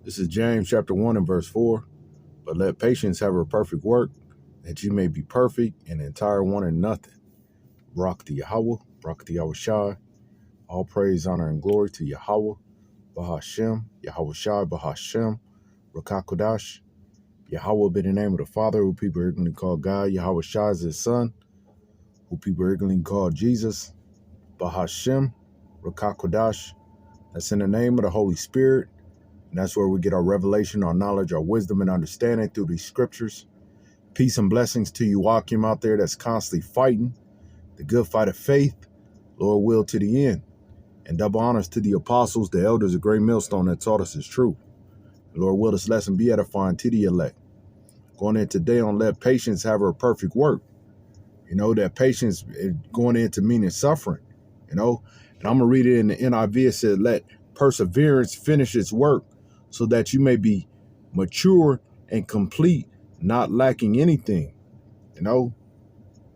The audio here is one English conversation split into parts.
This is James chapter 1 and verse 4. But let patience have her perfect work, that you may be perfect and entire, wanting nothing. Barak to Yahweh, Barak to Yahushai. All praise, honor, and glory to Yahweh, Bahashem, Yahushai, Bahashem, Rakakodash. Yahweh be the name of the Father, who people regularly call God. Yahushai is his son, who people regularly call Jesus. Bahashem, Rakakodash. That's in the name of the Holy Spirit. And that's where we get our revelation, our knowledge, our wisdom, and understanding through these scriptures. Peace and blessings to you, Wakim, out there that's constantly fighting the good fight of faith, Lord will to the end. And double honors to the apostles, the elders, a great millstone that taught us is true. Lord will this lesson be edifying to the elect. Going in today on let patience have her perfect work. You know, that patience is going into meaning suffering, you know. And I'm going to read it in the NIV. It said, let perseverance finish its work, so that you may be mature and complete, not lacking anything. You know,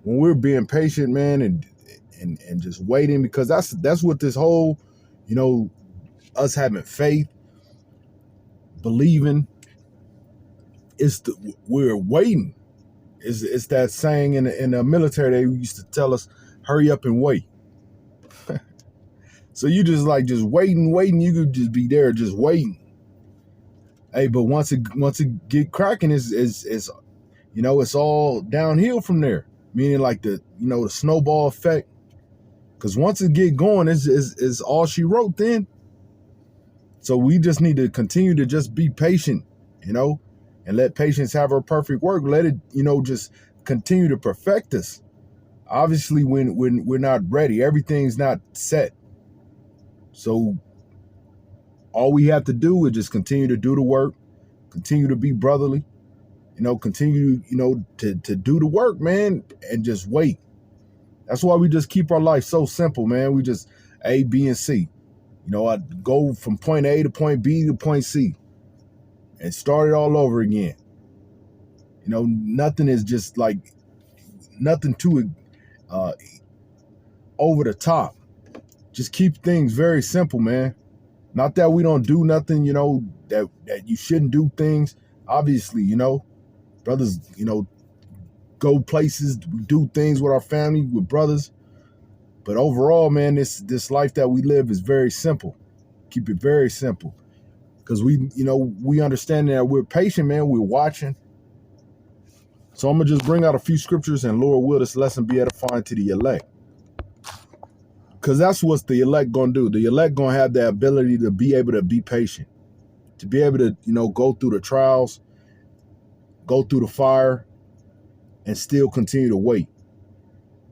when we're being patient, man, and just waiting, because that's what this whole, you know, us having faith, believing, we're waiting. It's that saying in the military, they used to tell us, hurry up and wait. So you just waiting, you could just be there just waiting. Hey, but once it get cracking, it's you know, it's all downhill from there. Meaning like the snowball effect. Because once it get going, it's all she wrote then. So we just need to continue to just be patient, you know, and let patience have her perfect work. Let it, you know, just continue to perfect us. Obviously, when we're not ready, everything's not set. So all we have to do is just continue to do the work, continue to be brotherly, you know, continue, you know, to do the work, man, and just wait. That's why we just keep our life so simple, man. We just A, B, and C. You know, I go from point A to point B to point C and start it all over again. You know, nothing is just like, nothing too over the top. Just keep things very simple, man. Not that we don't do nothing, you know, that you shouldn't do things. Obviously, you know, brothers, you know, go places, do things with our family, with brothers. But overall, man, this life that we live is very simple. Keep it very simple. Because we understand that we're patient, man. We're watching. So I'm going to just bring out a few scriptures, and Lord will this lesson be edifying to the elect. Because that's what the elect going to do. The elect going to have the ability to be able to be patient. To be able to, you know, go through the trials, go through the fire, and still continue to wait.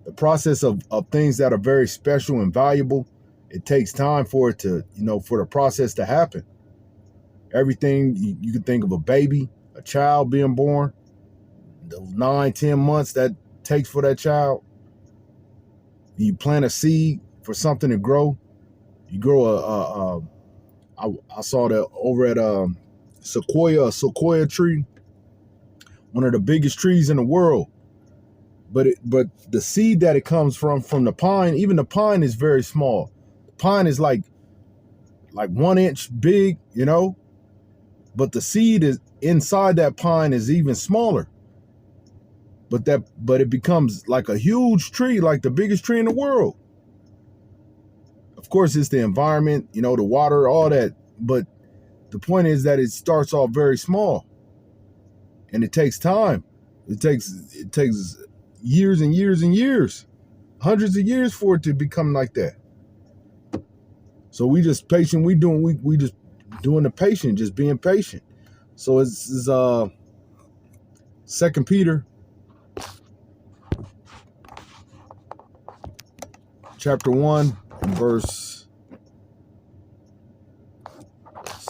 The process of things that are very special and valuable, it takes time for it to, you know, for the process to happen. Everything, you can think of a baby, a child being born, those 9-10 months that takes for that child. You plant a seed for something to grow. You grow I saw that over at a sequoia tree, one of the biggest trees in the world. But the seed that it comes from the pine, even the pine is very small. The pine is like 1 inch big, you know, but the seed is inside that pine is even smaller. But it becomes like a huge tree, like the biggest tree in the world. Of course, it's the environment, you know, the water, all that. But the point is that it starts off very small, and it takes time. It takes years and years and years, hundreds of years for it to become like that. So we just patient. We just doing the patient, just being patient. So it's 2 Peter chapter 1 and verse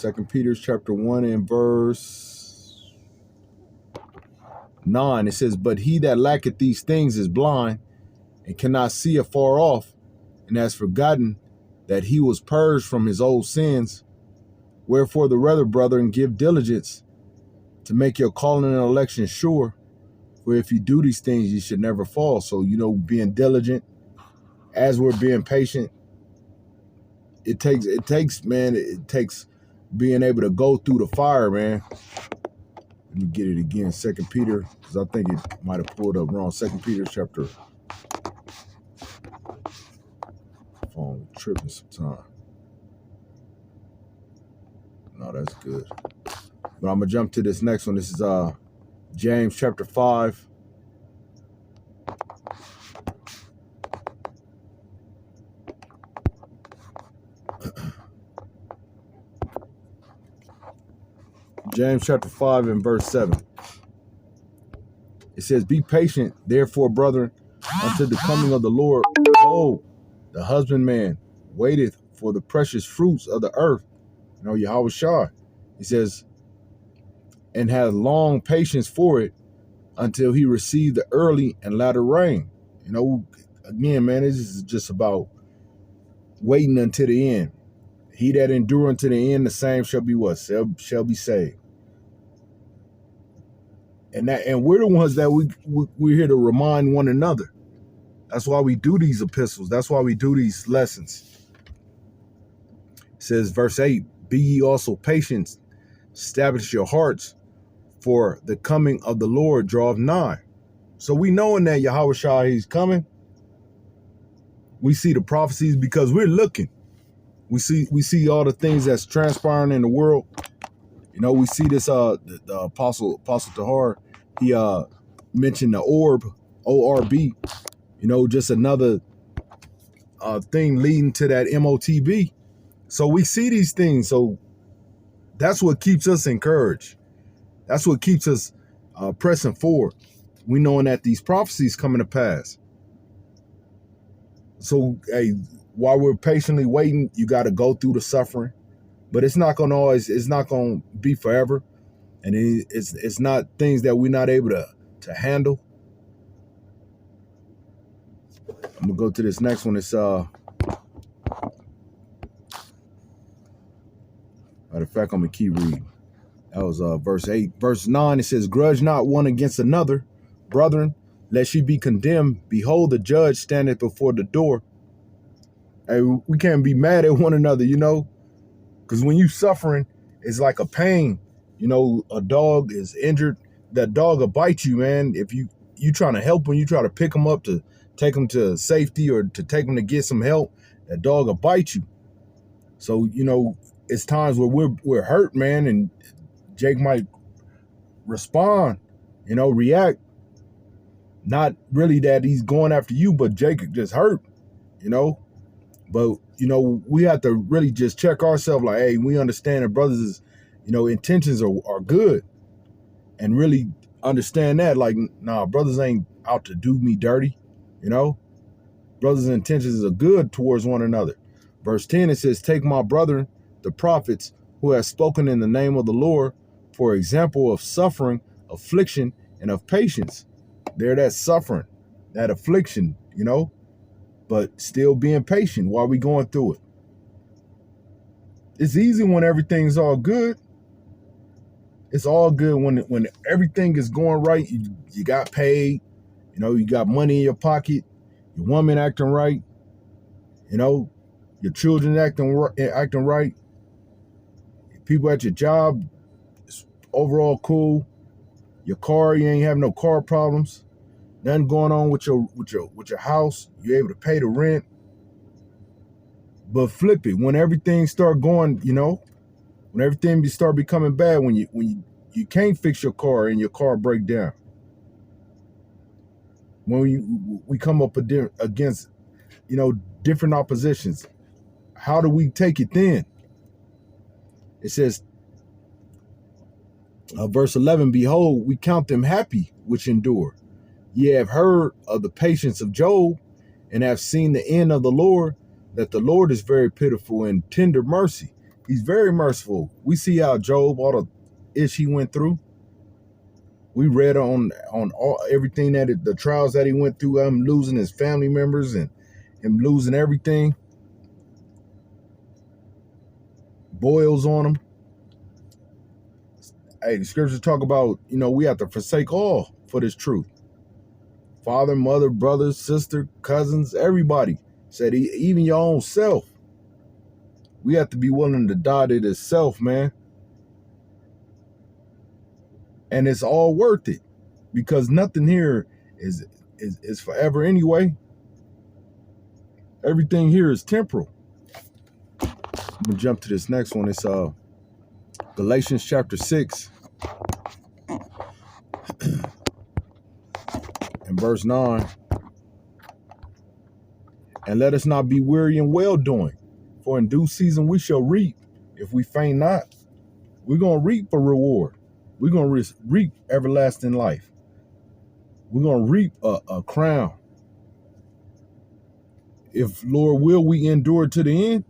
2 Peter chapter 1 and verse 9. It says, but he that lacketh these things is blind and cannot see afar off, and has forgotten that he was purged from his old sins. Wherefore the rather, brethren, give diligence to make your calling and election sure. For if you do these things, you should never fall. So, you know, being diligent, as we're being patient, it takes being able to go through the fire, man. Let me get it again. 2 Peter, because I think it might have pulled up wrong. 2 Peter chapter. Phone tripping sometime. No, that's good. But I'm gonna jump to this next one. This is James chapter 5. James chapter 5 and verse 7. It says, "Be patient, therefore, brethren, unto the coming of the Lord. Behold, the husbandman waiteth for the precious fruits of the earth." You know, Yahweh Shai. He says, "And hath long patience for it until he receive the early and latter rain." You know, again, man, this is just about waiting until the end. He that endure unto the end, the same shall be what? Shall be saved. And we're the ones that we're here to remind one another. That's why we do these epistles. That's why we do these lessons. It says, verse 8, "Be ye also patient, establish your hearts, for the coming of the Lord draweth nigh." So we knowing that Yahweh Shai, he's coming. We see the prophecies because we're looking. We see all the things that's transpiring in the world. You know, we see this the apostle Tahar, he mentioned the orb, ORB, you know, just another thing leading to that MOTB. So we see these things. So that's what keeps us encouraged. That's what keeps us pressing forward. We knowing that these prophecies coming to pass. So, hey, while we're patiently waiting, you got to go through the suffering, but it's not going to be forever. And it's not things that we're not able to handle. I'm gonna go to this next one. It's matter of fact, I'm gonna keep reading. That was verse 8. Verse 9, it says, "Grudge not one against another, brethren, lest ye be condemned. Behold, the judge standeth before the door." Hey, we can't be mad at one another, you know, because when you suffering, it's like a pain. You know, a dog is injured, that dog will bite you, man. If you trying to help him, you try to pick him up to take him to safety or to take him to get some help, that dog will bite you. So, you know, it's times where we're hurt, man, and Jake might respond, you know, react. Not really that he's going after you, but Jake just hurt, you know. But, you know, we have to really just check ourselves like, hey, we understand that brothers' you know, intentions are good, and really understand that, like, nah, brothers ain't out to do me dirty, you know. Brothers' intentions are good towards one another. Verse 10, it says, "Take my brethren, the prophets, who have spoken in the name of the Lord, for example of suffering, affliction, and of patience." There, that suffering, that affliction, you know, but still being patient while we going through it. It's easy when everything's all good. It's all good when everything is going right. You got paid, you know, you got money in your pocket, your woman acting right, you know, your children acting right, people at your job, it's overall cool. Your car, you ain't having no car problems. Nothing going on with your house. You're able to pay the rent. But flip it, when everything start going, you know, when everything start becoming bad, when you can't fix your car and your car break down. When we come up against, you know, different oppositions, how do we take it then? It says, verse 11, "Behold, we count them happy which endure. Ye have heard of the patience of Job, and have seen the end of the Lord, that the Lord is very pitiful and tender mercy." He's very merciful. We see how Job, all the ish he went through. We read on all everything the trials that he went through, him losing his family members and him losing everything. Boils on him. Hey, the scriptures talk about, you know, we have to forsake all for this truth. Father, mother, brother, sister, cousins, everybody. Said even your own self. We have to be willing to die to this self, man. And it's all worth it because nothing here is forever anyway. Everything here is temporal. I'm gonna jump to this next one. It's Galatians chapter 6 and verse 9. And let us not be weary in well doing, for in due season we shall reap if we faint not. We're gonna reap a reward. We're gonna reap everlasting life. We're gonna reap a crown. If Lord will, we endure to the end.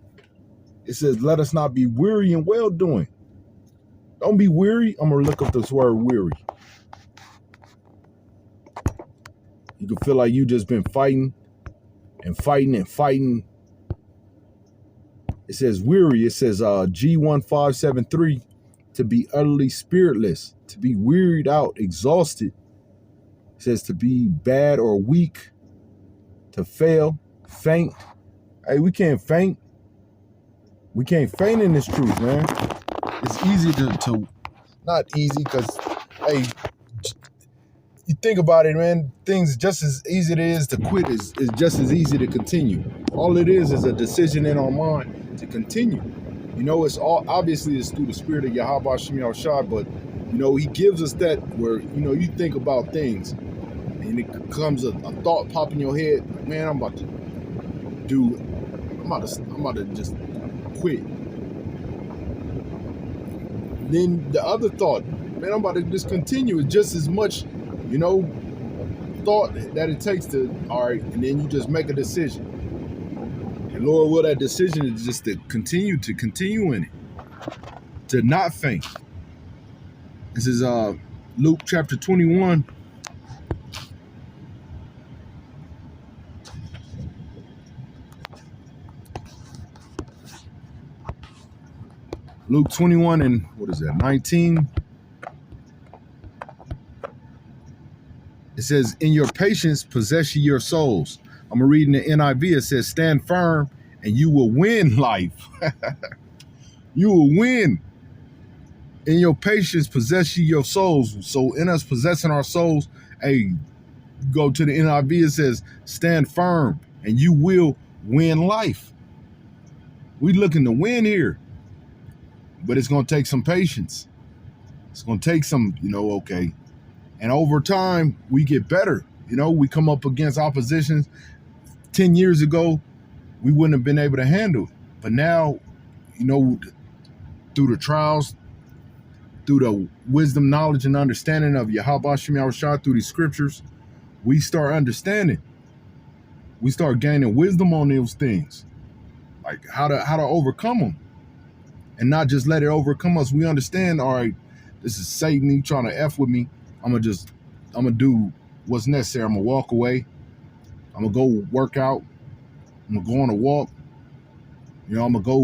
It says, let us not be weary in well doing. Don't be weary. I'm gonna look up this word weary. You can feel like you just been fighting and fighting and fighting. It says weary. It says G1573, to be utterly spiritless, to be wearied out, exhausted. It says to be bad or weak, to fail, faint. Hey, we can't faint. We can't faint in this truth, man. It's easy to not easy because, hey, you think about it, man, things just as easy it is to quit is just as easy to continue. All it is a decision in our mind to continue. You know, it's all obviously it's through the spirit of Yahweh Shem Yahushua, but you know, he gives us that where, you know, you think about things and it comes a thought pop in your head, like, man, I'm about to just quit. Then the other thought, man, I'm about to just continue. It's just as much, you know, thought that it takes to, all right, and then you just make a decision. And Lord, will that decision is just to continue in it, to not faint. This is Luke chapter 21. Luke 21 and what is that, 19? It says, in your patience possess ye your souls. I'm reading the NIV. It says, stand firm and you will win life. You will win. In your patience possess ye your souls. So in us possessing our souls, hey, go to the NIV. It says, stand firm and you will win life. We looking to win here. But it's going to take some patience. It's going to take some, you know, okay. And over time, we get better. You know, we come up against oppositions. 10 years ago, we wouldn't have been able to handle it. But now, you know, through the trials, through the wisdom, knowledge, and understanding of Yahweh Shem Yahushua through these scriptures, we start understanding. We start gaining wisdom on those things. Like how to overcome them. And not just let it overcome us. We understand, all right, this is Satan, he trying to F with me. I'm going to do what's necessary. I'm going to walk away. I'm going to go work out. I'm going to go on a walk. You know, I'm going to go,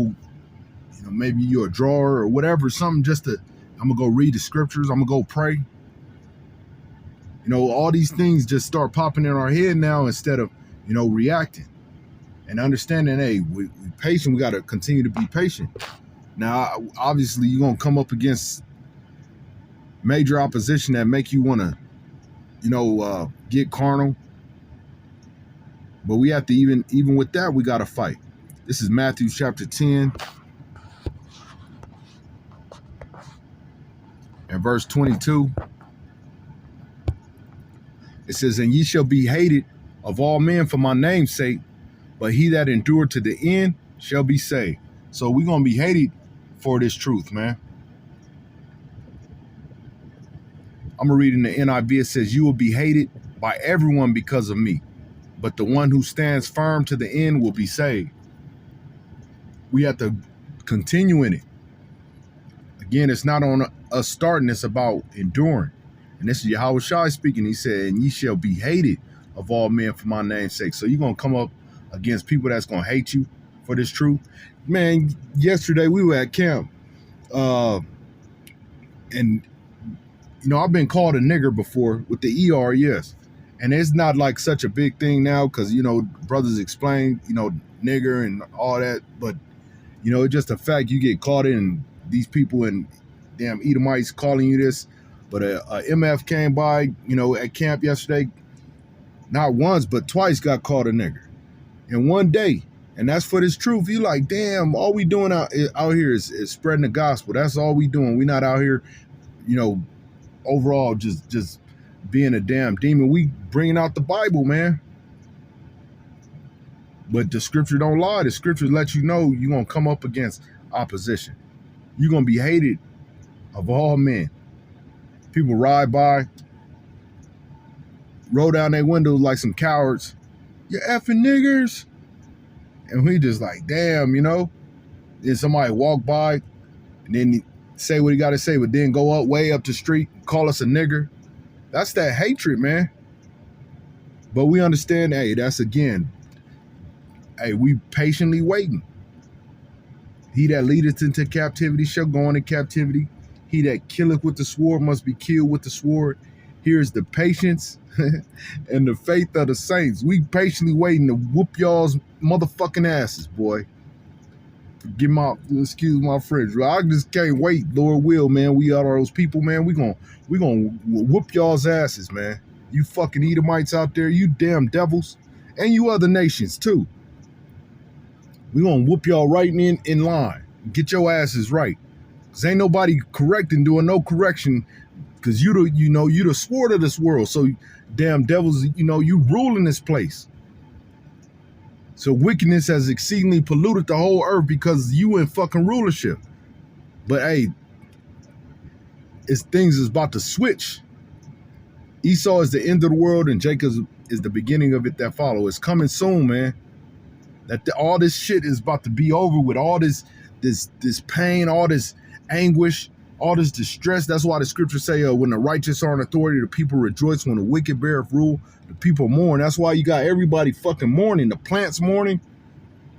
you know, maybe you're a drawer or whatever, something just to, I'm going to go read the scriptures. I'm going to go pray. You know, all these things just start popping in our head now instead of, you know, reacting. And understanding, hey, we're patient. We got to continue to be patient. Now, obviously, you're going to come up against major opposition that make you want to, you know, get carnal. But we have to, even with that, we got to fight. This is Matthew chapter 10 and verse 22. It says, and ye shall be hated of all men for my name's sake, but he that endured to the end shall be saved. So we're going to be hated for this truth, man. I'm going to read in the NIV. It says, you will be hated by everyone because of me, but the one who stands firm to the end will be saved. We have to continue in it. Again, it's not on us starting, it's about enduring. And this is Yahweh Shai speaking. He said, and ye shall be hated of all men for my name's sake. So you're going to come up against people that's going to hate you for this truth. Man, yesterday we were at camp. And, you know, I've been called a nigger before with the ER, yes. And it's not like such a big thing now because, you know, brothers explain, you know, nigger and all that. But You know, it's just a fact you get caught in these people and damn Edomites calling you this. But a MF came by, you know, at camp yesterday, not once, but twice got called a nigger in one day. And that's for this truth. You like, damn, all we doing out here is spreading the gospel. That's all we doing. We not out here, you know, overall just being a damn demon. We bringing out the Bible, man. But the scripture don't lie. The scripture lets you know you're going to come up against opposition. You're going to be hated of all men. People ride by, roll down their windows like some cowards. You effing niggers. And we just like, damn, you know. Then somebody walk by and then say what he got to say, but then go up way up the street and call us a nigger. That's that hatred, man. But we understand, hey, that's again, hey, we patiently waiting. He that leadeth into captivity shall go into captivity. He that killeth with the sword must be killed with the sword. Here's the patience and the faith of the saints. We patiently waiting to whoop y'all's motherfucking asses, boy. Excuse my French. I just can't wait, Lord will, man. We are those people, man. We gonna whoop y'all's asses, man. You fucking Edomites out there, you damn devils, and you other nations too. We gonna whoop y'all right in line. Get your asses right. Cause ain't nobody correcting, doing no correction. Cause you the sword of this world. So damn devils, you rule in this place. So wickedness has exceedingly polluted the whole earth because you in fucking rulership. But hey, things is about to switch. Esau is the end of the world and Jacob is the beginning of it that follow. It's coming soon, man. All this shit is about to be over with. All this pain, all this anguish, all this distress. That's why the scriptures say, when the righteous are in authority, the people rejoice. When the wicked beareth rule, the people mourn. That's why you got everybody fucking mourning. The plants mourning.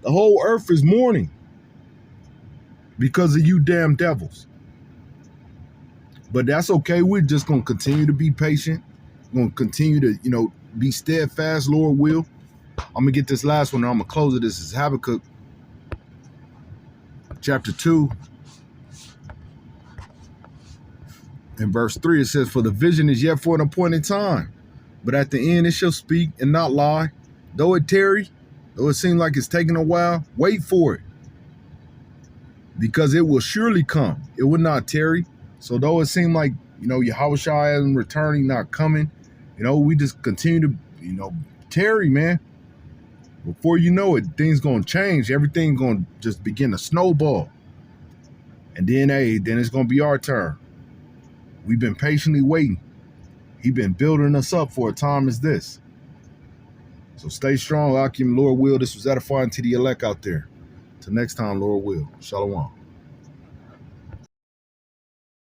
The whole earth is mourning because of you damn devils. But that's okay. We're just going to continue to be patient. We're going to continue to, be steadfast, Lord will. I'm going to get this last one and I'm going to close it. This is Habakkuk chapter 2. In verse 3, it says, for the vision is yet for an appointed time, but at the end it shall speak and not lie. Though it tarry, though it seem like it's taking a while, wait for it, because it will surely come. It will not tarry. So though it seem like, Yahushua isn't returning, not coming, we just continue to, tarry, man. Before you know it, things going to change. Everything going to just begin to snowball. And then, then it's going to be our turn. We've been patiently waiting. He's been building us up for a time as this. So stay strong, Akim, Lord will. This was edifying to the elect out there. Till next time, Lord will. Shalom.